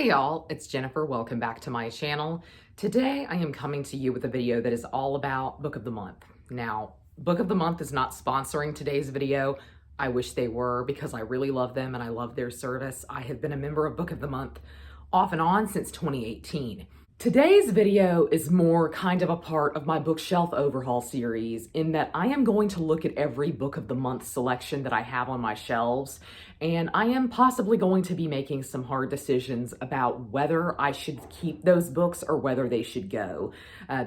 Hey y'all, it's Jennifer. Welcome back to my channel. Today I am coming to you with a video that is all about Book of the Month. Now, Book of the Month is not sponsoring today's video. I wish they were because I really love them and I love their service. I have been a member of Book of the Month off and on since 2018. Today's video is more kind of a part of my bookshelf overhaul series in that I am going to look at every Book of the Month selection that I have on my shelves, and I am possibly going to be making some hard decisions about whether I should keep those books or whether they should go.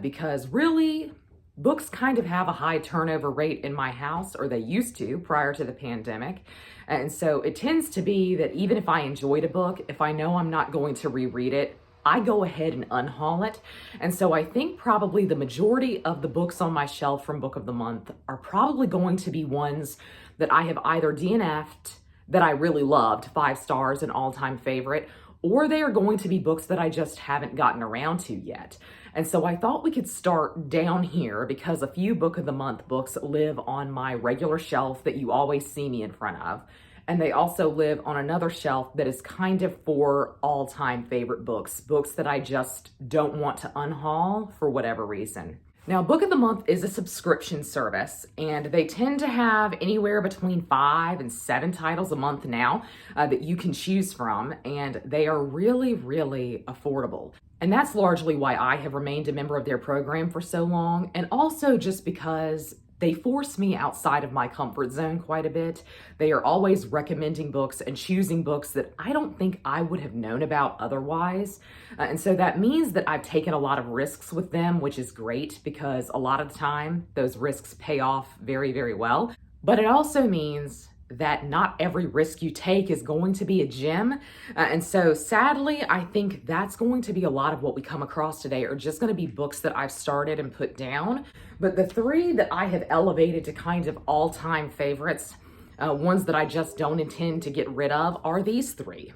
Because really, books kind of have a high turnover rate in my house, or they used to prior to the pandemic. And so it tends to be that even if I enjoyed a book, if I know I'm not going to reread it, I go ahead and unhaul it. And so I think probably the majority of the books on my shelf from Book of the Month are probably going to be ones that I have either DNF'd, that I really loved, 5 stars, an all-time favorite, or they are going to be books that I just haven't gotten around to yet. And so I thought we could start down here because a few Book of the Month books live on my regular shelf that you always see me in front of. And they also live on another shelf that is kind of for all-time favorite books, books that I just don't want to unhaul for whatever reason. Now, Book of the Month is a subscription service, and they tend to have anywhere between 5 and 7 titles a month now that you can choose from, and they are really, really affordable. And that's largely why I have remained a member of their program for so long, and also just because they force me outside of my comfort zone quite a bit. They are always recommending books and choosing books that I don't think I would have known about otherwise. And so that means that I've taken a lot of risks with them, which is great because a lot of the time those risks pay off very, very well. But it also means that not every risk you take is going to be a gem. And so sadly, I think that's going to be a lot of what we come across today are just going to be books that I've started and put down. But the 3 that I have elevated to kind of all-time favorites, ones that I just don't intend to get rid of, are these 3.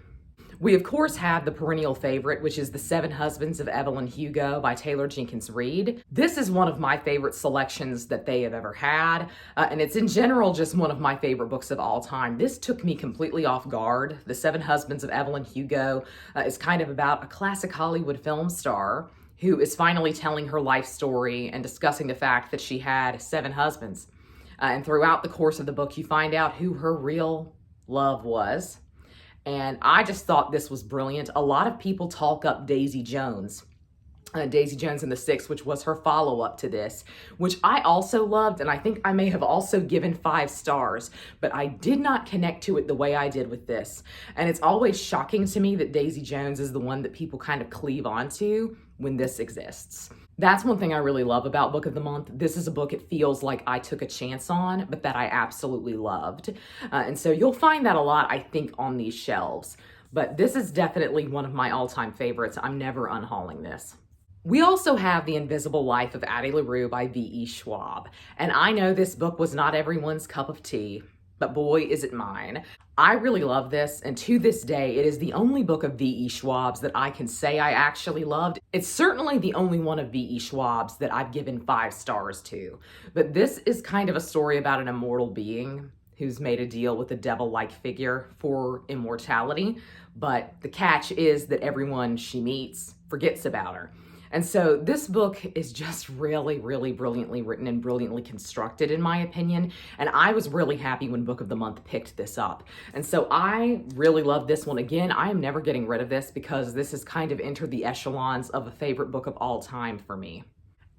We, of course, have the perennial favorite, which is The 7 Husbands of Evelyn Hugo by Taylor Jenkins Reid. This is one of my favorite selections that they have ever had, and it's in general just one of my favorite books of all time. This took me completely off guard. The 7 Husbands of Evelyn Hugo is kind of about a classic Hollywood film star who is finally telling her life story and discussing the fact that she had 7 husbands. And throughout the course of the book, you find out who her real love was. And I just thought this was brilliant. A lot of people talk up Daisy Jones and the Six, which was her follow-up to this, which I also loved, and I think I may have also given 5 stars, but I did not connect to it the way I did with this. And it's always shocking to me that Daisy Jones is the one that people kind of cleave onto when this exists. That's one thing I really love about Book of the Month. This is a book it feels like I took a chance on, but that I absolutely loved. And so you'll find that a lot, I think, on these shelves. But this is definitely one of my all-time favorites. I'm never unhauling this. We also have The Invisible Life of Addie LaRue by V.E. Schwab. And I know this book was not everyone's cup of tea, but boy, is it mine. I really love this, and to this day, it is the only book of V.E. Schwab's that I can say I actually loved. It's certainly the only one of V.E. Schwab's that I've given 5 stars to. But this is kind of a story about an immortal being who's made a deal with a devil-like figure for immortality. But the catch is that everyone she meets forgets about her. And so this book is just really, really brilliantly written and brilliantly constructed, in my opinion. And I was really happy when Book of the Month picked this up. And so I really love this one. Again, I am never getting rid of this because this has kind of entered the echelons of a favorite book of all time for me.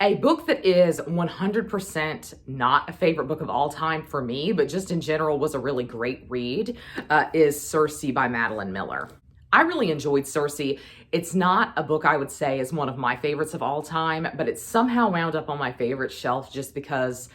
A book that is 100% not a favorite book of all time for me, but just in general was a really great read, is Cersei by Madeline Miller. I really enjoyed Cersei. It's not a book I would say is one of my favorites of all time, but it somehow wound up on my favorite shelf just because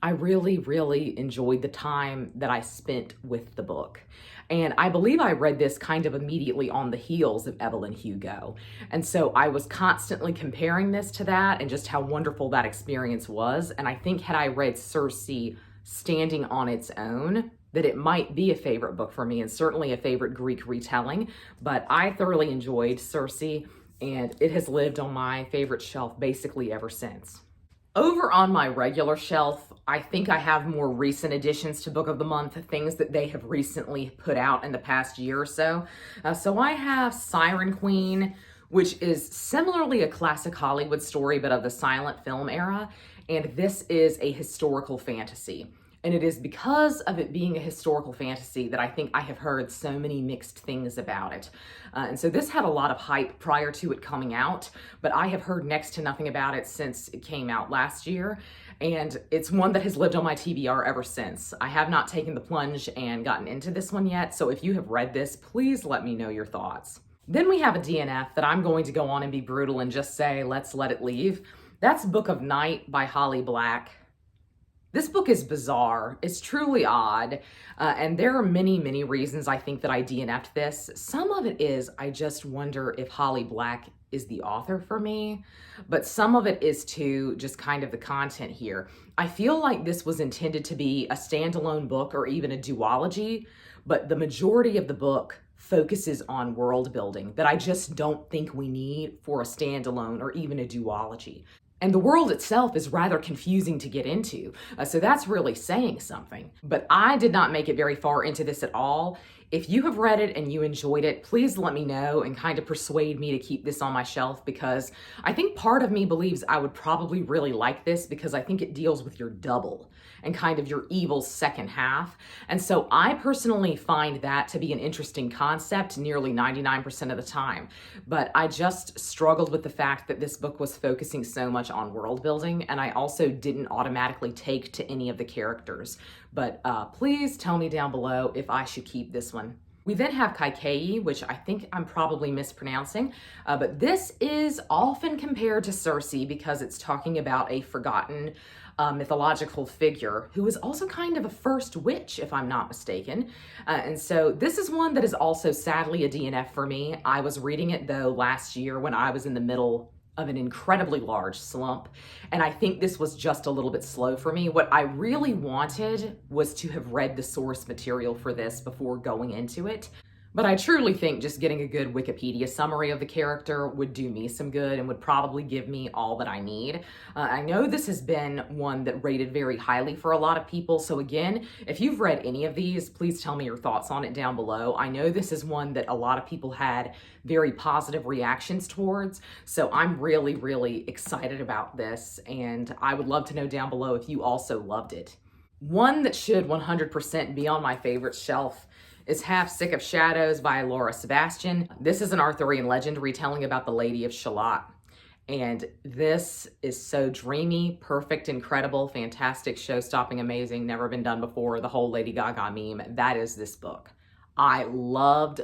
I really, really enjoyed the time that I spent with the book. And I believe I read this kind of immediately on the heels of Evelyn Hugo. And so I was constantly comparing this to that and just how wonderful that experience was. And I think had I read Cersei standing on its own, that it might be a favorite book for me and certainly a favorite Greek retelling, but I thoroughly enjoyed Cersei and it has lived on my favorite shelf basically ever since. Over on my regular shelf, I think I have more recent additions to Book of the Month, things that they have recently put out in the past year or so. So I have Siren Queen, which is similarly a classic Hollywood story, but of the silent film era. And this is a historical fantasy. And it is because of it being a historical fantasy that I think I have heard so many mixed things about it. And so this had a lot of hype prior to it coming out, but I have heard next to nothing about it since it came out last year. And it's one that has lived on my TBR ever since. I have not taken the plunge and gotten into this one yet. So if you have read this, please let me know your thoughts. Then we have a DNF that I'm going to go on and be brutal and just say, let's let it leave. That's Book of Night by Holly Black. This book is bizarre. It's truly odd. And there are many, many reasons I think that I DNF'd this. Some of it is I just wonder if Holly Black is the author for me, but some of it is too just kind of the content here. I feel like this was intended to be a standalone book or even a duology, but the majority of the book focuses on world building that I just don't think we need for a standalone or even a duology. And the world itself is rather confusing to get into. So that's really saying something. But I did not make it very far into this at all. If you have read it and you enjoyed it, please let me know and kind of persuade me to keep this on my shelf, because I think part of me believes I would probably really like this because I think it deals with your double and kind of your evil second half. And so I personally find that to be an interesting concept nearly 99% of the time. But I just struggled with the fact that this book was focusing so much on world building, and I also didn't automatically take to any of the characters. But please tell me down below if I should keep this one. We then have Kaikei, which I think I'm probably mispronouncing, but this is often compared to Cersei because it's talking about a forgotten mythological figure who is also kind of a first witch, if I'm not mistaken. And so this is one that is also sadly a DNF for me. I was reading it though last year when I was in the middle of an incredibly large slump, and I think this was just a little bit slow for me. What I really wanted was to have read the source material for this before going into it. But I truly think just getting a good Wikipedia summary of the character would do me some good and would probably give me all that I need. I know this has been one that rated very highly for a lot of people. So again, if you've read any of these, please tell me your thoughts on it down below. I know this is one that a lot of people had very positive reactions towards. So I'm really, really excited about this. And I would love to know down below if you also loved it. One that should 100% be on my favorite shelf is Half Sick of Shadows by Laura Sebastian. This is an Arthurian legend retelling about the Lady of Shalott. And this is so dreamy, perfect, incredible, fantastic, show-stopping, amazing, never been done before, the whole Lady Gaga meme. That is this book. I loved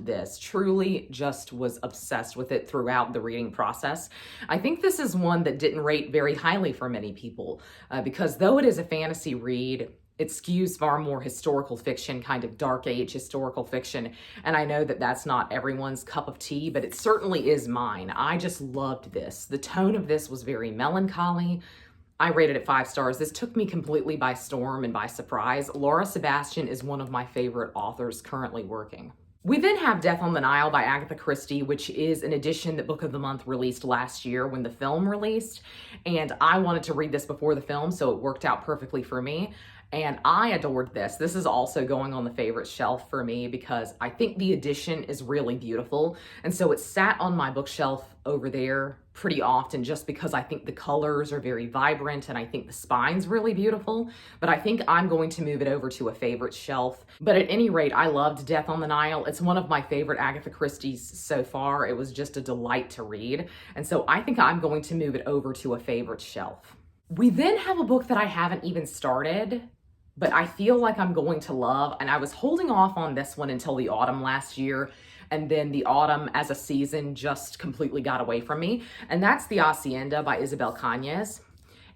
this. Truly just was obsessed with it throughout the reading process. I think this is one that didn't rate very highly for many people because though it is a fantasy read, it skews far more historical fiction, kind of dark age historical fiction. And I know that that's not everyone's cup of tea, but it certainly is mine. I just loved this. The tone of this was very melancholy. I rated it 5 stars. This took me completely by storm and by surprise. Laura Sebastian is one of my favorite authors currently working. We then have Death on the Nile by Agatha Christie, which is an edition that Book of the Month released last year when the film released. And I wanted to read this before the film, so it worked out perfectly for me. And I adored this. This is also going on the favorite shelf for me because I think the edition is really beautiful. And so it sat on my bookshelf over there pretty often just because I think the colors are very vibrant and I think the spine's really beautiful. But I think I'm going to move it over to a favorite shelf. But at any rate, I loved Death on the Nile. It's one of my favorite Agatha Christie's so far. It was just a delight to read. And so I think I'm going to move it over to a favorite shelf. We then have a book that I haven't even started, but I feel like I'm going to love, and I was holding off on this one until the autumn last year, and then the autumn as a season just completely got away from me, and that's The Hacienda by Isabel Cañas.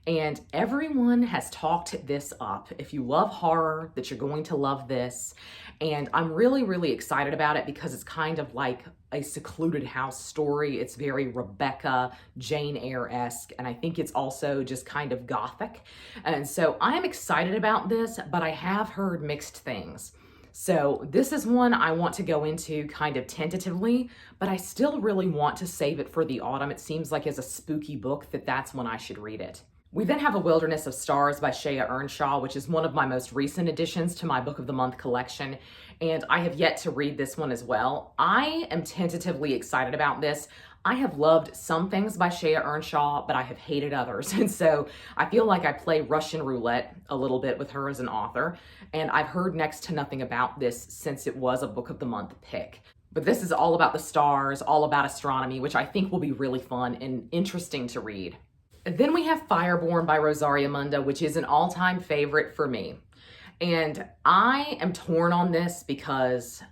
And everyone has talked this up. If you love horror, that you're going to love this. And I'm really, really excited about it because it's kind of like a secluded house story. It's very Rebecca, Jane Eyre-esque, and I think it's also just kind of gothic. And so I'm excited about this, but I have heard mixed things. So this is one I want to go into kind of tentatively, but I still really want to save it for the autumn. It seems like as a spooky book that's when I should read it. We then have A Wilderness of Stars by Shea Earnshaw, which is one of my most recent additions to my Book of the Month collection, and I have yet to read this one as well. I am tentatively excited about this. I have loved some things by Shea Earnshaw, but I have hated others, and so I feel like I play Russian roulette a little bit with her as an author, and I've heard next to nothing about this since it was a Book of the Month pick. But this is all about the stars, all about astronomy, which I think will be really fun and interesting to read. Then we have Fireborn by Rosaria Munda, which is an all-time favorite for me. And I am torn on this because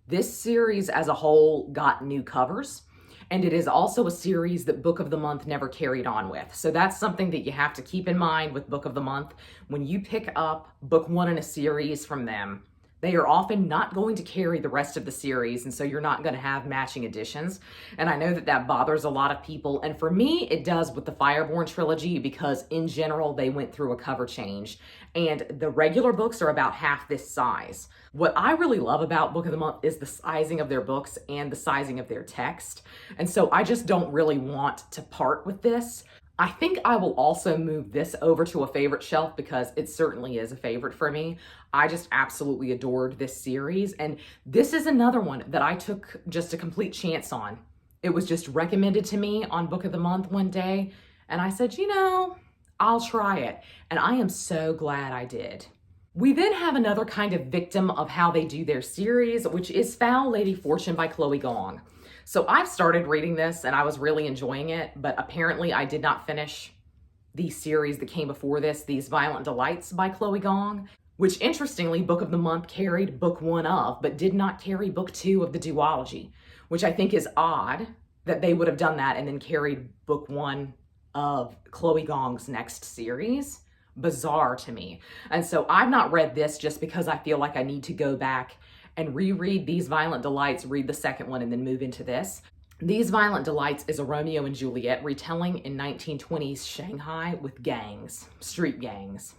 this series as a whole got new covers, and it is also a series that Book of the Month never carried on with. So that's something that you have to keep in mind with Book of the Month. When you pick up book one in a series from them, they are often not going to carry the rest of the series, and so you're not going to have matching editions. And I know that that bothers a lot of people, and for me, it does with the Fireborn trilogy because in general, they went through a cover change, and the regular books are about half this size. What I really love about Book of the Month is the sizing of their books and the sizing of their text, and so I just don't really want to part with this. I think I will also move this over to a favorite shelf because it certainly is a favorite for me. I just absolutely adored this series, and this is another one that I took just a complete chance on. It was just recommended to me on Book of the Month one day, and I said, you know, I'll try it, and I am so glad I did. We then have another kind of victim of how they do their series, which is Foul Lady Fortune by Chloe Gong. So I've started reading this and I was really enjoying it, but apparently I did not finish the series that came before this, These Violent Delights by Chloe Gong, which interestingly, Book of the Month carried book one of, but did not carry book two of the duology, which I think is odd that they would have done that and then carried book one of Chloe Gong's next series. Bizarre to me. And so I've not read this just because I feel like I need to go back and reread These Violent Delights, read the second one, and then move into this. These Violent Delights is a Romeo and Juliet retelling in 1920s Shanghai with gangs, street gangs.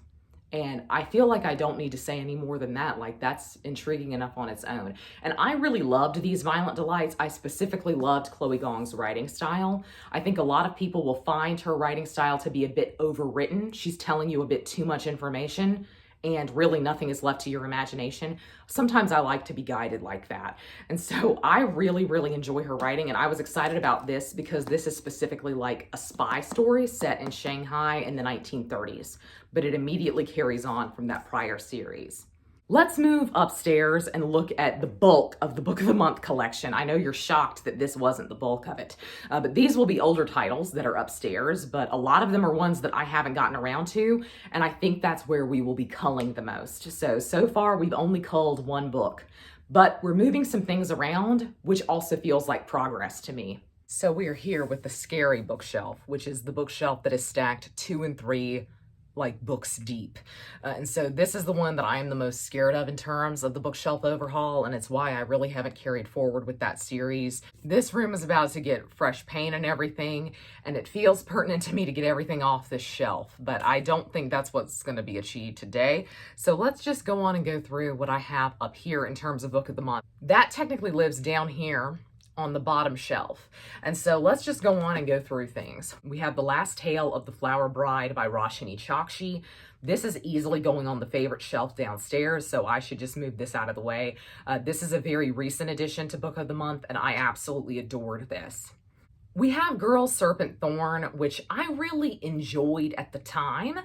And I feel like I don't need to say any more than that. Like, that's intriguing enough on its own. And I really loved These Violent Delights. I specifically loved Chloe Gong's writing style. I think a lot of people will find her writing style to be a bit overwritten. She's telling you a bit too much information, and really nothing is left to your imagination. Sometimes I like to be guided like that. And so I really, really enjoy her writing, and I was excited about this because this is specifically like a spy story set in Shanghai in the 1930s, but it immediately carries on from that prior series. Let's move upstairs and look at the bulk of the Book of the Month collection. I know you're shocked that this wasn't the bulk of it, but these will be older titles that are upstairs, but a lot of them are ones that I haven't gotten around to, and I think that's where we will be culling the most. So far we've only culled one book, but we're moving some things around, which also feels like progress to me. So we are here with the scary bookshelf, which is the bookshelf that is stacked 2 and 3 like books deep. And so this is the one that I am the most scared of in terms of the bookshelf overhaul, and it's why I really haven't carried forward with that series. This room is about to get fresh paint and everything, and it feels pertinent to me to get everything off this shelf, but I don't think that's what's going to be achieved today. So let's just go on and go through what I have up here in terms of Book of the Month. That technically lives down here on the bottom shelf. And so let's just go on and go through things. We have The Last Tale of the Flower Bride by Roshini Chokshi. This is easily going on the favorite shelf downstairs, so I should just move this out of the way. This is a very recent addition to Book of the Month, and I absolutely adored this. We have Girl Serpent Thorn, which I really enjoyed at the time,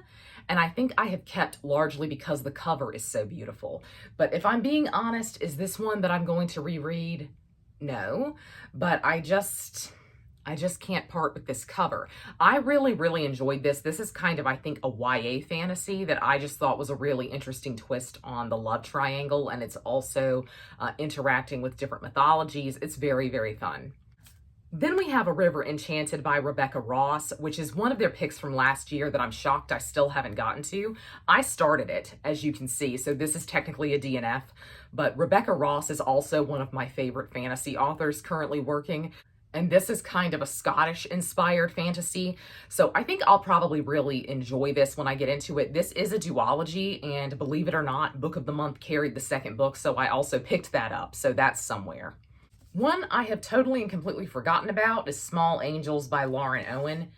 and I think I have kept largely because the cover is so beautiful. But if I'm being honest, is this one that I'm going to reread? No, but I just can't part with this cover. I really, really enjoyed this. This is kind of, I think, a YA fantasy that I just thought was a really interesting twist on the love triangle, and it's also interacting with different mythologies. It's very, very fun. Then we have A River Enchanted by Rebecca Ross, which is one of their picks from last year that I'm shocked I still haven't gotten to. I started it, as you can see, so this is technically a DNF, but Rebecca Ross is also one of my favorite fantasy authors currently working, and this is kind of a Scottish-inspired fantasy, so I think I'll probably really enjoy this when I get into it. This is a duology, and believe it or not, Book of the Month carried the second book, so I also picked that up, so that's somewhere. One I have totally and completely forgotten about is Small Angels by Lauren Owen.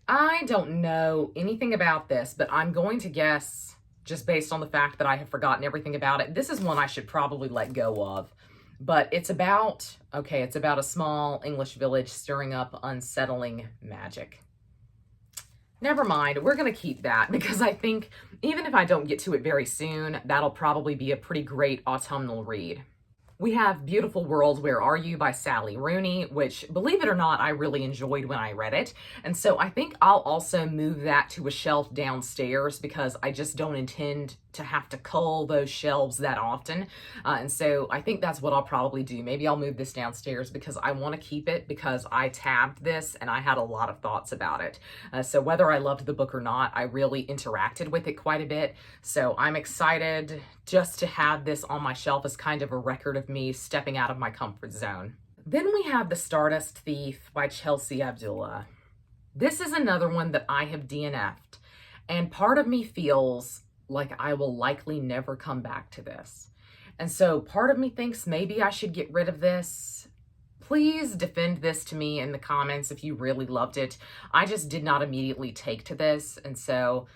I don't know anything about this, but I'm going to guess, just based on the fact that I have forgotten everything about it, this is one I should probably let go of. But it's about, okay, it's about a small English village stirring up unsettling magic. Never mind, we're going to keep that because I think even if I don't get to it very soon, that'll probably be a pretty great autumnal read. We have Beautiful World, Where Are You by Sally Rooney, which, believe it or not, I really enjoyed when I read it. And so I think I'll also move that to a shelf downstairs because I just don't intend to have to cull those shelves that often. And so I think that's what I'll probably do. Maybe I'll move this downstairs because I want to keep it because I tabbed this and I had a lot of thoughts about it. So whether I loved the book or not, I really interacted with it quite a bit. So I'm excited just to have this on my shelf as kind of a record of me stepping out of my comfort zone. Then we have The Stardust Thief by Chelsea Abdullah. This is another one that I have DNF'd, and part of me feels like I will likely never come back to this. And so part of me thinks maybe I should get rid of this. Please defend this to me in the comments if you really loved it. I just did not immediately take to this, and so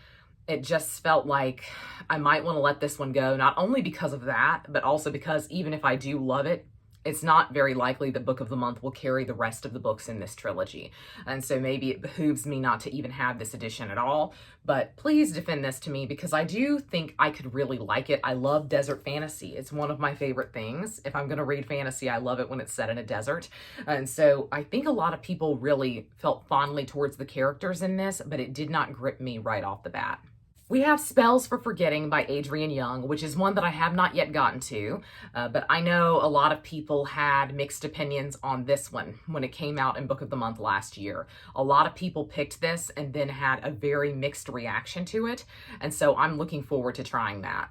it just felt like I might want to let this one go, not only because of that, but also because even if I do love it, it's not very likely that Book of the Month will carry the rest of the books in this trilogy. And so maybe it behooves me not to even have this edition at all. But please defend this to me because I do think I could really like it. I love desert fantasy. It's one of my favorite things. If I'm going to read fantasy, I love it when it's set in a desert. And so I think a lot of people really felt fondly towards the characters in this, but it did not grip me right off the bat. We have Spells for Forgetting by Adrienne Young, which is one that I have not yet gotten to, but I know a lot of people had mixed opinions on this one when it came out in Book of the Month last year. A lot of people picked this and then had a very mixed reaction to it, and so I'm looking forward to trying that.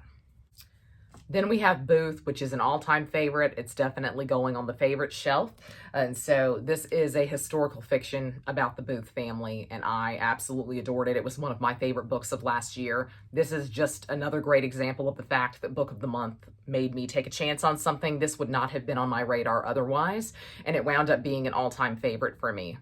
Then we have Booth, which is an all-time favorite. It's definitely going on the favorite shelf. And so this is a historical fiction about the Booth family, and I absolutely adored it. It was one of my favorite books of last year. This is just another great example of the fact that Book of the Month made me take a chance on something. This would not have been on my radar otherwise, and it wound up being an all-time favorite for me.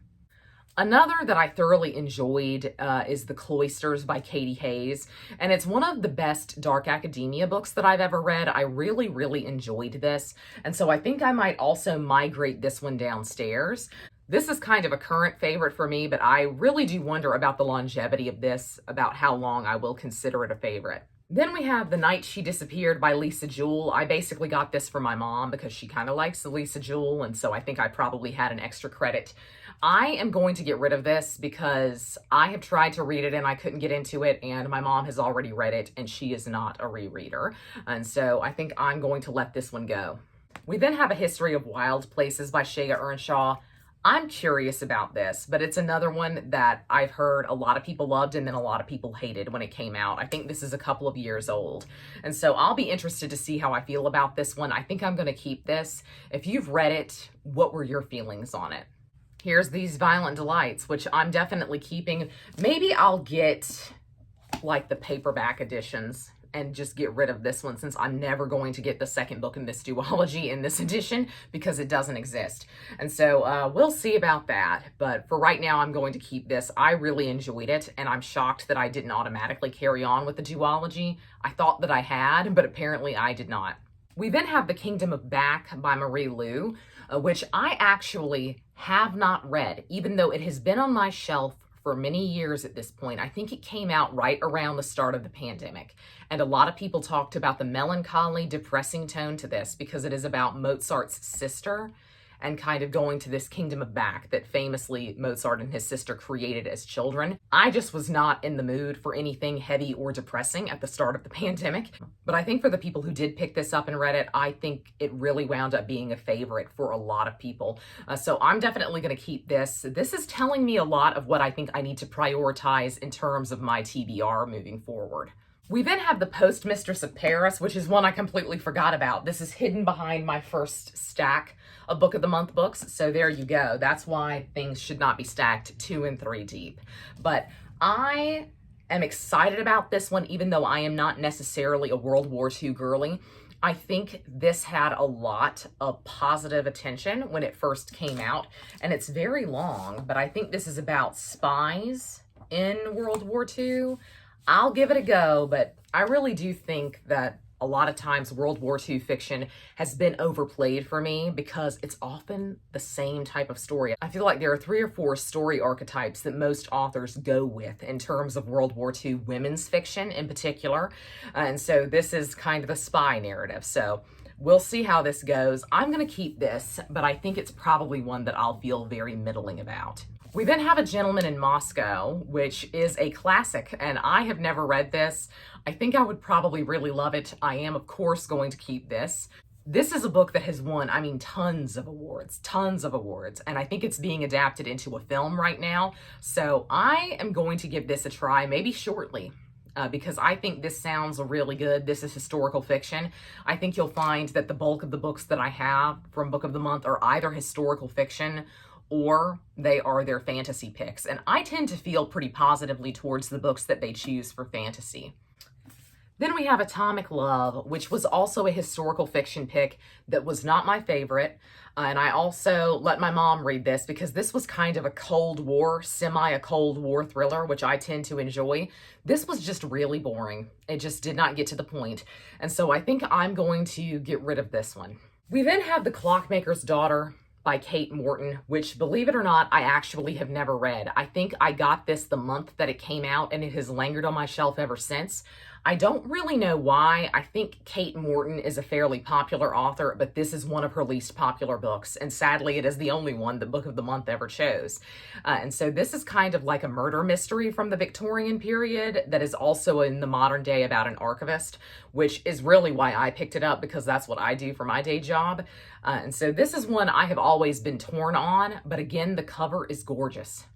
Another that I thoroughly enjoyed is The Cloisters by Katie Hayes, and it's one of the best dark academia books that I've ever read. I really, really enjoyed this, and so I think I might also migrate this one downstairs. This is kind of a current favorite for me, but I really do wonder about the longevity of this, about how long I will consider it a favorite. Then we have The Night She Disappeared by Lisa Jewell. I basically got this for my mom because she kind of likes Lisa Jewell, and so I think I probably had an extra credit. I am going to get rid of this because I have tried to read it and I couldn't get into it, and my mom has already read it and she is not a rereader. And so I think I'm going to let this one go. We then have A History of Wild Places by Shea Earnshaw. I'm curious about this, but it's another one that I've heard a lot of people loved and then a lot of people hated when it came out. I think this is a couple of years old. And so I'll be interested to see how I feel about this one. I think I'm going to keep this. If you've read it, what were your feelings on it? Here's These Violent Delights, which I'm definitely keeping. Maybe I'll get like the paperback editions and just get rid of this one since I'm never going to get the second book in this duology in this edition because it doesn't exist. And so we'll see about that. But for right now, I'm going to keep this. I really enjoyed it, and I'm shocked that I didn't automatically carry on with the duology. I thought that I had, but apparently I did not. We then have The Kingdom of Back by Marie Lu, which I actually have not read, even though it has been on my shelf for many years at this point. I think it came out right around the start of the pandemic. And a lot of people talked about the melancholy, depressing tone to this because it is about Mozart's sister and kind of going to this kingdom of back that famously Mozart and his sister created as children. I just was not in the mood for anything heavy or depressing at the start of the pandemic. But I think for the people who did pick this up and read it, I think it really wound up being a favorite for a lot of people. So I'm definitely going to keep this. This is telling me a lot of what I think I need to prioritize in terms of my TBR moving forward. We then have The Postmistress of Paris, which is one I completely forgot about. This is hidden behind my first stack of Book of the Month books. So there you go. That's why things should not be stacked 2 and 3 deep. But I am excited about this one, even though I am not necessarily a World War II girly. I think this had a lot of positive attention when it first came out, and it's very long, but I think this is about spies in World War II, I'll give it a go, but I really do think that a lot of times World War II fiction has been overplayed for me because it's often the same type of story. I feel like there are 3 or 4 story archetypes that most authors go with in terms of World War II women's fiction in particular. And so this is kind of the spy narrative. So we'll see how this goes. I'm going to keep this, but I think it's probably one that I'll feel very middling about. We then have A Gentleman in Moscow, which is a classic, and I have never read this. I think I would probably really love it. I am, of course, going to keep this. This is a book that has won, I mean, tons of awards, and I think it's being adapted into a film right now. So I am going to give this a try, maybe shortly. Because I think this sounds really good. This is historical fiction. I think you'll find that the bulk of the books that I have from Book of the Month are either historical fiction or they are their fantasy picks. And I tend to feel pretty positively towards the books that they choose for fantasy. Then we have Atomic Love, which was also a historical fiction pick that was not my favorite. And I also let my mom read this because this was kind of a Cold War, a Cold War thriller, which I tend to enjoy. This was just really boring. It just did not get to the point. And so I think I'm going to get rid of this one. We then have The Clockmaker's Daughter by Kate Morton, which, believe it or not, I actually have never read. I think I got this the month that it came out, and it has lingered on my shelf ever since. I don't really know why. I think Kate Morton is a fairly popular author, but this is one of her least popular books, and sadly, it is the only one the Book of the Month ever chose. And so this is kind of like a murder mystery from the Victorian period that is also in the modern day about an archivist, which is really why I picked it up, because that's what I do for my day job. And so this is one I have always been torn on, but again, the cover is gorgeous.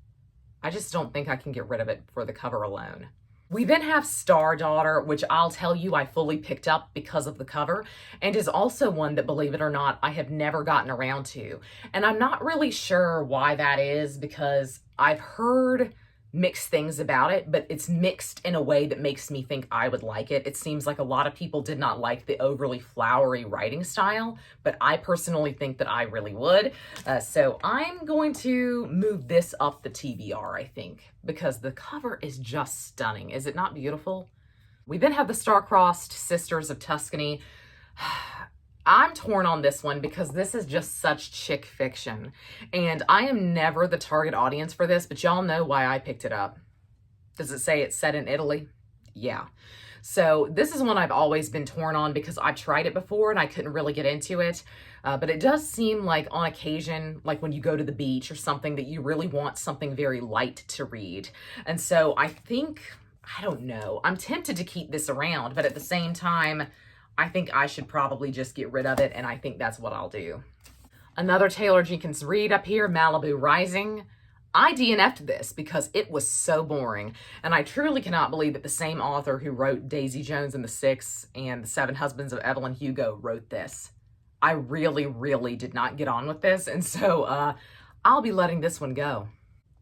I just don't think I can get rid of it for the cover alone. We then have Star Daughter, which I'll tell you I fully picked up because of the cover, and is also one that, believe it or not, I have never gotten around to. And I'm not really sure why that is, because I've heard mixed things about it, but it's mixed in a way that makes me think I would like it. It seems like a lot of people did not like the overly flowery writing style, but I personally think that I really would. So I'm going to move this up the TBR, I think, because the cover is just stunning. Is it not beautiful? We then have The Star-Crossed Sisters of Tuscany. I'm torn on this one because this is just such chick fiction, and I am never the target audience for this, but y'all know why I picked it up. Does it say it's set in Italy? Yeah. So this is one I've always been torn on because I've tried it before and I couldn't really get into it, but it does seem like on occasion, like when you go to the beach or something, that you really want something very light to read. And so I think, I don't know, I'm tempted to keep this around, but at the same time, I think I should probably just get rid of it, and I think that's what I'll do. Another Taylor Jenkins read up here, Malibu Rising. I DNF'd this because it was so boring, and I truly cannot believe that the same author who wrote Daisy Jones and the Six and The Seven Husbands of Evelyn Hugo wrote this. I really, really did not get on with this, and so I'll be letting this one go.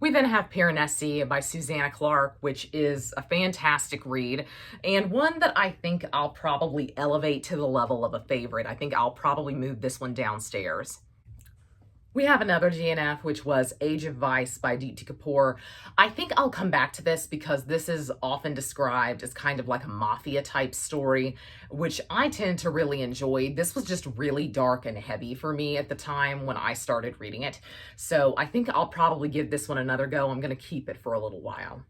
We then have Piranesi by Susanna Clarke, which is a fantastic read, and one that I think I'll probably elevate to the level of a favorite. I think I'll probably move this one downstairs. We have another DNF, which was Age of Vice by Deepti Kapoor. I think I'll come back to this because this is often described as kind of like a mafia type story, which I tend to really enjoy. This was just really dark and heavy for me at the time when I started reading it. So I think I'll probably give this one another go. I'm going to keep it for a little while.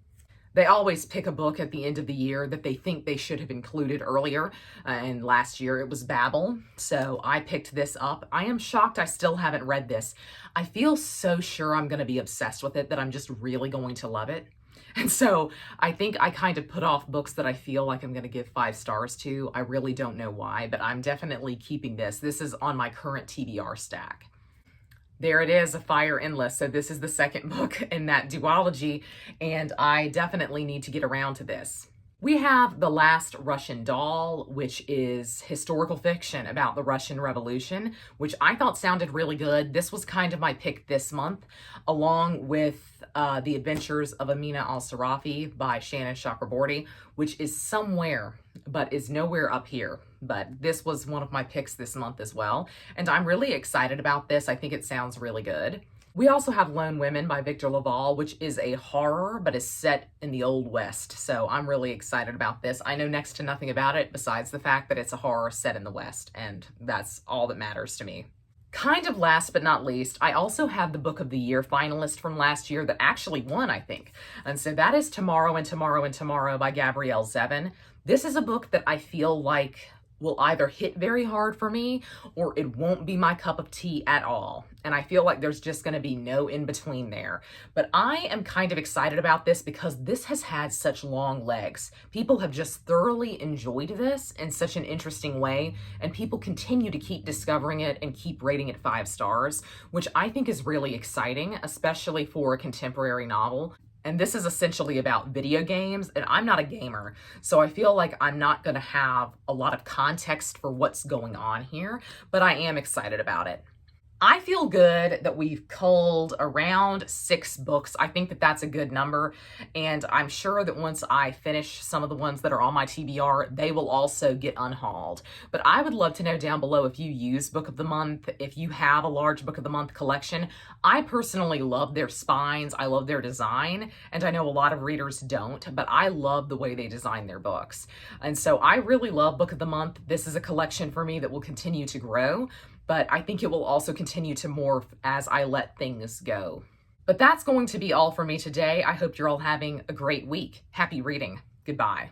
They always pick a book at the end of the year that they think they should have included earlier, and last year it was Babel, so I picked this up. I am shocked I still haven't read this. I feel so sure I'm going to be obsessed with it that I'm just really going to love it. And so I think I kind of put off books that I feel like I'm going to give 5 stars to. I really don't know why, but I'm definitely keeping this. This is on my current TBR stack. There it is, A Fire Endless. So this is the second book in that duology, and I definitely need to get around to this. We have The Last Russian Doll, which is historical fiction about the Russian Revolution, which I thought sounded really good. This was kind of my pick this month, along with The Adventures of Amina al-Sarafi by Shannon Chakraborty, which is somewhere, but is nowhere up here. But this was one of my picks this month as well, and I'm really excited about this. I think it sounds really good. We also have Lone Women by Victor Laval, which is a horror, but is set in the Old West. So I'm really excited about this. I know next to nothing about it besides the fact that it's a horror set in the West, and that's all that matters to me. Kind of last but not least, I also have the Book of the Year finalist from last year that actually won, I think. And so that is Tomorrow and Tomorrow and Tomorrow by Gabrielle Zevin. This is a book that I feel like will either hit very hard for me or it won't be my cup of tea at all. And I feel like there's just going to be no in between there. But I am kind of excited about this because this has had such long legs. People have just thoroughly enjoyed this in such an interesting way, and people continue to keep discovering it and keep rating it 5 stars, which I think is really exciting, especially for a contemporary novel. And this is essentially about video games, and I'm not a gamer, so I feel like I'm not going to have a lot of context for what's going on here, but I am excited about it. I feel good that we've culled around 6 books. I think that that's a good number, and I'm sure that once I finish some of the ones that are on my TBR, they will also get unhauled. But I would love to know down below if you use Book of the Month, if you have a large Book of the Month collection. I personally love their spines, I love their design, and I know a lot of readers don't, but I love the way they design their books. And so I really love Book of the Month. This is a collection for me that will continue to grow, but I think it will also continue to morph as I let things go. But that's going to be all for me today. I hope you're all having a great week. Happy reading. Goodbye.